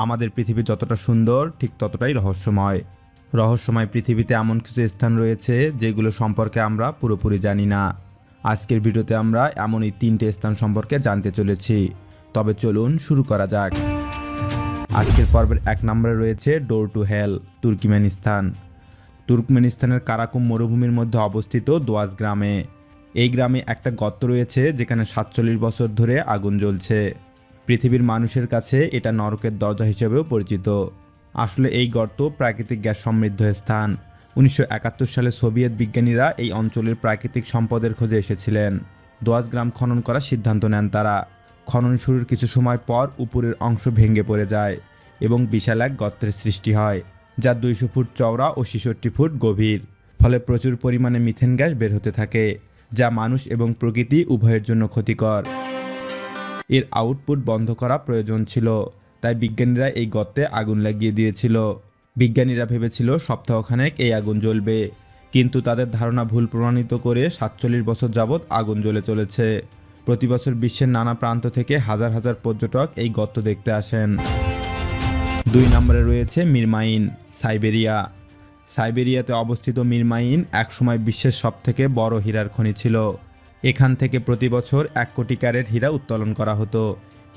আমাদের পৃথিবী যতটা সুন্দর ঠিক ততটাই রহস্যময়। রহস্যময় পৃথিবীতে এমন কিছু স্থান রয়েছে যেগুলো সম্পর্কে আমরা পুরোপুরি জানি না। আজকের ভিডিওতে আমরা এমনই 3টে স্থান সম্পর্কে জানতে চলেছি। তবে চলুন শুরু করা যাক। আজকের পর্বের 1 নম্বরে রয়েছে ডোর টু হেল, তুর্কমেনিস্তান। তুর্কমেনিস্তানের কারাকুম মরুভূমির মধ্যে অবস্থিত দোয়াজ গ্রামে। এই গ্রামে একটা গর্ত রয়েছে যেখানে 47 বছর ধরে আগুন জ্বলছে। পৃথিবীর মানুষের কাছে এটা নরকের দরজা হিসেবেও পরিচিত। আসলে এই গর্ত প্রাকৃতিক গ্যাস সমৃদ্ধ স্থান। 1971 সালে সোভিয়েত বিজ্ঞানীরা এই অঞ্চলের প্রাকৃতিক সম্পদের খোঁজে এসেছিলেন। দোয়াজ গ্রাম খনন করার সিদ্ধান্ত নেন তারা। খনন শুরুর কিছু সময় পর উপরের অংশ ভেঙে পড়ে যায় এবং বিশাল এক গর্তের সৃষ্টি হয়, যা 200 ফুট চওড়া ও 66 ফুট গভীর। ফলে প্রচুর পরিমাণে মিথেন গ্যাস বের হতে থাকে, যা মানুষ এবং প্রকৃতি উভয়ের জন্য ক্ষতিকর। এর আউটপুট বন্ধ করা প্রয়োজন ছিল, তাই বিজ্ঞানীরা এই গর্তে আগুন লাগিয়ে দিয়েছিল। বিজ্ঞানীরা ভেবেছিল সপ্তাহখানেক এই আগুন জ্বলবে, কিন্তু তাদের ধারণা ভুল প্রমাণিত করে 47 বছর যাবৎ আগুন জ্বলে চলেছে। প্রতি বছর বিশ্বের নানা প্রান্ত থেকে হাজার হাজার পর্যটক এই গর্ত দেখতে আসেন। 2 নম্বরে রয়েছে মিরমাইন, সাইবেরিয়া। সাইবেরিয়াতে অবস্থিত মিরমাইন একসময় বিশ্বের সবথেকে বড় হীরার খনি ছিল। এখান থেকে প্রতি বছর 1 কোটি ক্যারেট হীরা উত্তোলন করা হতো।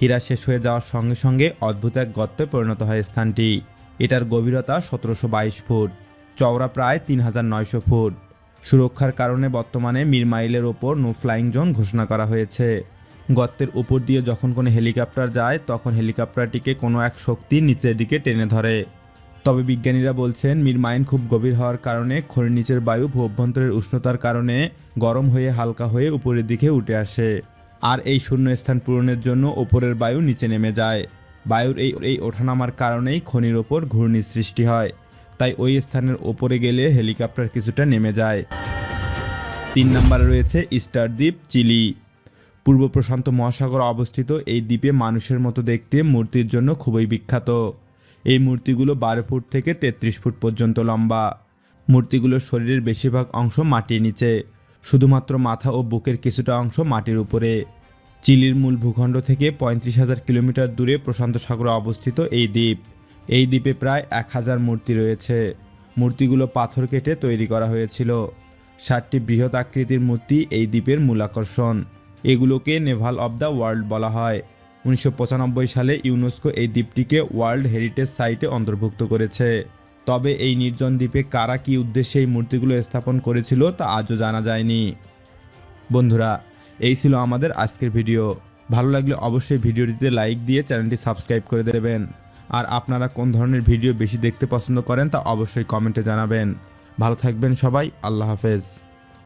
হীরা শেষ হয়ে যাওয়ার সঙ্গে সঙ্গে অদ্ভুত এক গর্তে পরিণত হয় স্থানটি। এটার গভীরতা 1722 ফুট, চওড়া প্রায় 3900 ফুট। সুরক্ষার কারণে বর্তমানে মিরমাইলের ওপর নো ফ্লাইং জোন ঘোষণা করা হয়েছে। গর্তের উপর দিয়ে যখন কোনো হেলিকপ্টার যায় তখন হেলিকপ্টারটিকে কোনো এক শক্তি নিচের দিকে টেনে ধরে। তবে বিজ্ঞানীরা বলছেন মিরমাইন খুব গভীর হওয়ার কারণে খনির নিচের বায়ু ভূঅভ্যন্তরের উষ্ণতার কারণে গরম হয়ে হালকা হয়ে উপরের দিকে উঠে আসে, আর এই শূন্য স্থান পূরণের জন্য ওপরের বায়ু নিচে নেমে যায়। বায়ুর এই ওঠানামার কারণেই খনির ওপর ঘূর্ণির সৃষ্টি হয়, তাই ওই স্থানের ওপরে গেলে হেলিকপ্টার কিছুটা নেমে যায়। 3 নম্বরে রয়েছে ইস্টার দ্বীপ, চিলি। পূর্ব প্রশান্ত মহাসাগরে অবস্থিত এই দ্বীপে মানুষের মতো দেখতে মূর্তির জন্য খুবই বিখ্যাত। এই মূর্তিগুলো 12 ফুট থেকে 33 ফুট পর্যন্ত লম্বা। মূর্তিগুলোর শরীরের বেশিরভাগ অংশ মাটির নিচে, শুধুমাত্র মাথা ও বুকের কিছুটা অংশ মাটির উপরে। চিলির মূল ভূখণ্ড থেকে 35,000 কিলোমিটার দূরে প্রশান্ত সাগরে অবস্থিত এই দ্বীপ। এই দ্বীপে প্রায় 1000 মূর্তি রয়েছে। মূর্তিগুলো পাথর কেটে তৈরি করা হয়েছিল। 7টি বৃহৎ আকৃতির মূর্তি এই দ্বীপের মূল আকর্ষণ। এগুলোকে নেভাল অব দ্য ওয়ার্ল্ড বলা হয়। 1995 সালে ইউনেস্কো এই দ্বীপটিকে ওয়ার্ল্ড হেরিটেজ সাইটে অন্তর্ভুক্ত করেছে। তবে এই নির্জন দ্বীপে কারা কী উদ্দেশ্যে এই মূর্তিগুলো স্থাপন করেছিল তা আজও জানা যায়নি। বন্ধুরা, এই ছিল আমাদের আজকের ভিডিও। ভালো লাগলে অবশ্যই ভিডিওটিতে লাইক দিয়ে চ্যানেলটি সাবস্ক্রাইব করে দেবেন। আর আপনারা কোন ধরনের ভিডিও বেশি দেখতে পছন্দ করেন তা অবশ্যই কমেন্টে জানাবেন। ভালো থাকবেন সবাই। আল্লাহ হাফেজ।